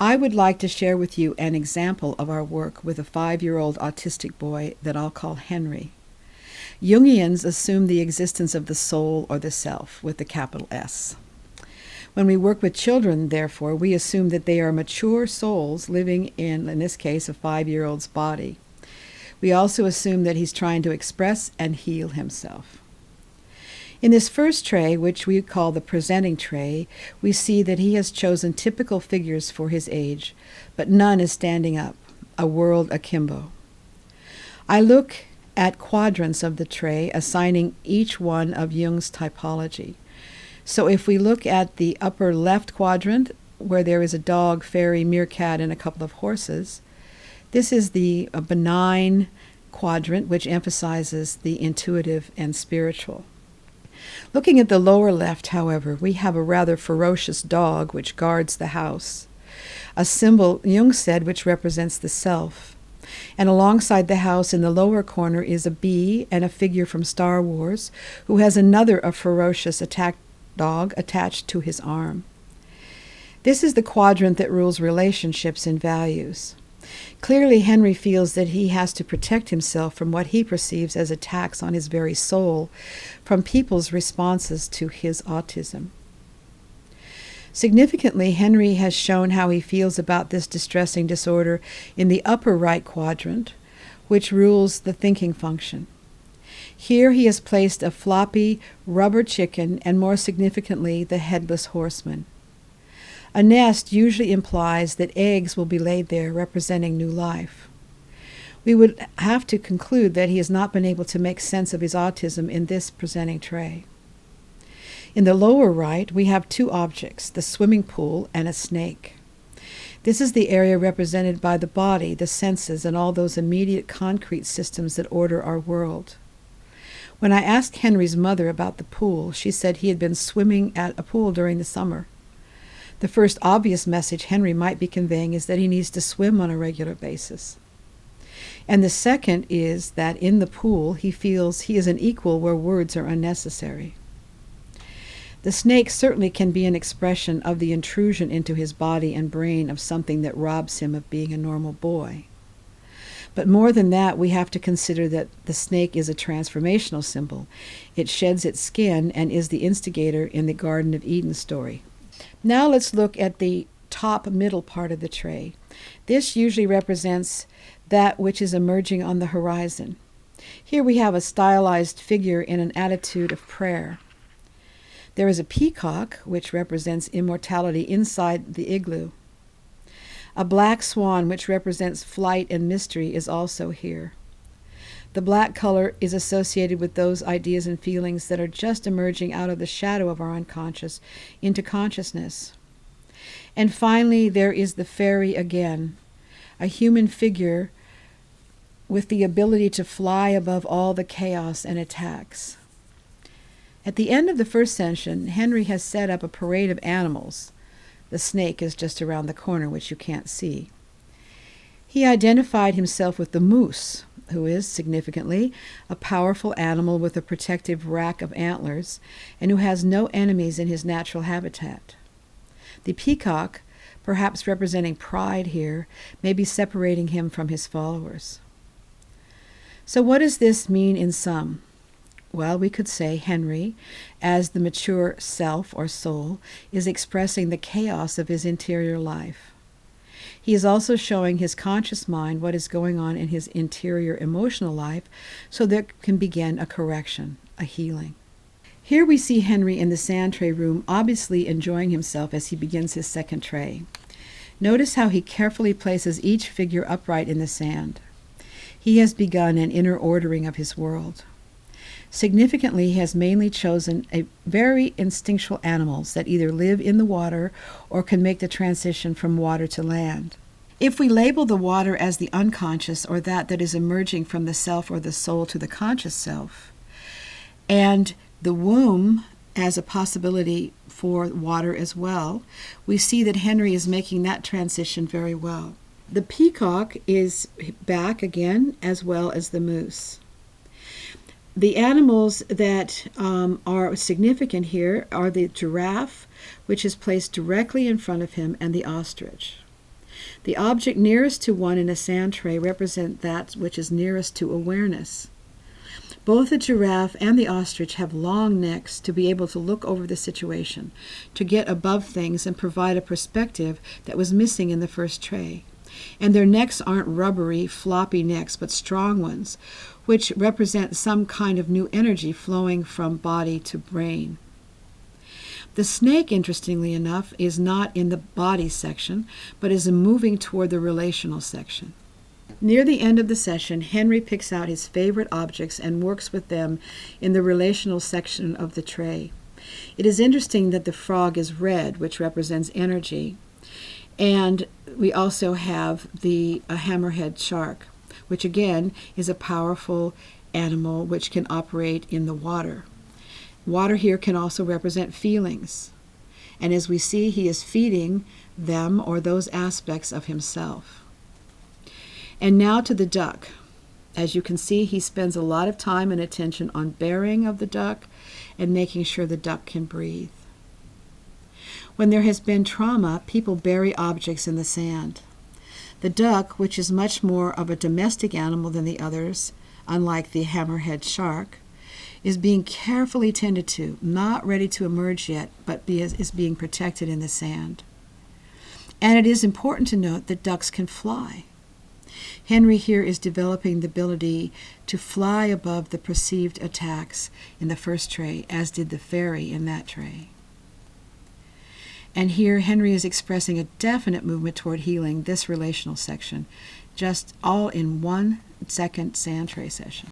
I would like to share with you an example of our work with a 5-year-old autistic boy that I'll call Henry. Jungians assume the existence of the soul or the self with the capital S. When we work with children, therefore, we assume that they are mature souls living in this case, a 5-year-old's body. We also assume that he's trying to express and heal himself. In this first tray, which we call the presenting tray, we see that he has chosen typical figures for his age, but none is standing up, a world akimbo. I look at quadrants of the tray, assigning each one of Jung's typology. So if we look at the upper left quadrant, where there is a dog, fairy, meerkat, and a couple of horses, this is the benign quadrant, which emphasizes the intuitive and spiritual. Looking at the lower left, however, we have a rather ferocious dog which guards the house, a symbol, Jung said, which represents the self. And alongside the house in the lower corner is a bee and a figure from Star Wars who has a ferocious attack dog attached to his arm. This is the quadrant that rules relationships and values. Clearly, Henry feels that he has to protect himself from what he perceives as attacks on his very soul from people's responses to his autism. Significantly, Henry has shown how he feels about this distressing disorder in the upper right quadrant, which rules the thinking function. Here he has placed a floppy rubber chicken and, more significantly, the headless horseman. A nest usually implies that eggs will be laid there, representing new life. We would have to conclude that he has not been able to make sense of his autism in this presenting tray. In the lower right, we have two objects, the swimming pool and a snake. This is the area represented by the body, the senses, and all those immediate concrete systems that order our world. When I asked Henry's mother about the pool, she said he had been swimming at a pool during the summer. The first obvious message Henry might be conveying is that he needs to swim on a regular basis. And the second is that in the pool he feels he is an equal where words are unnecessary. The snake certainly can be an expression of the intrusion into his body and brain of something that robs him of being a normal boy. But more than that, we have to consider that the snake is a transformational symbol. It sheds its skin and is the instigator in the Garden of Eden story. Now let's look at the top middle part of the tray. This usually represents that which is emerging on the horizon. Here we have a stylized figure in an attitude of prayer. There is a peacock, which represents immortality inside the igloo. A black swan, which represents flight and mystery, is also here. The black color is associated with those ideas and feelings that are just emerging out of the shadow of our unconscious into consciousness. And finally, there is the fairy again, a human figure with the ability to fly above all the chaos and attacks. At the end of the first session, Henry has set up a parade of animals. The snake is just around the corner, which you can't see. He identified himself with the moose, who is, significantly, a powerful animal with a protective rack of antlers, and who has no enemies in his natural habitat. The peacock, perhaps representing pride here, may be separating him from his followers. So what does this mean in sum? Well, we could say Henry, as the mature self or soul, is expressing the chaos of his interior life. He is also showing his conscious mind what is going on in his interior emotional life so there can begin a correction, a healing. Here we see Henry in the sand tray room, obviously enjoying himself as he begins his second tray. Notice how he carefully places each figure upright in the sand. He has begun an inner ordering of his world. Significantly, he has mainly chosen a very instinctual animals that either live in the water or can make the transition from water to land. If we label the water as the unconscious, or that is emerging from the self or the soul to the conscious self, and the womb as a possibility for water as well, we see that Henry is making that transition very well. The peacock is back again, as well as the moose. The animals that are significant here are the giraffe, which is placed directly in front of him, and the ostrich. The object nearest to one in a sand tray represents that which is nearest to awareness. Both the giraffe and the ostrich have long necks to be able to look over the situation, to get above things and provide a perspective that was missing in the first tray. And their necks aren't rubbery, floppy necks, but strong ones, which represent some kind of new energy flowing from body to brain. The snake, interestingly enough, is not in the body section, but is moving toward the relational section. Near the end of the session, Henry picks out his favorite objects and works with them in the relational section of the tray. It is interesting that the frog is red, which represents energy, and we also have a hammerhead shark, which again is a powerful animal which can operate in the water. Water here can also represent feelings, and as we see, he is feeding them or those aspects of himself. And now to the duck. As you can see, he spends a lot of time and attention on bearing of the duck and making sure the duck can breathe. When there has been trauma, people bury objects in the sand. The duck, which is much more of a domestic animal than the others, unlike the hammerhead shark, is being carefully tended to, not ready to emerge yet, but is being protected in the sand. And it is important to note that ducks can fly. Henry here is developing the ability to fly above the perceived attacks in the first tray, as did the fairy in that tray. And here Henry is expressing a definite movement toward healing this relational section, just all in 1 second sand tray session.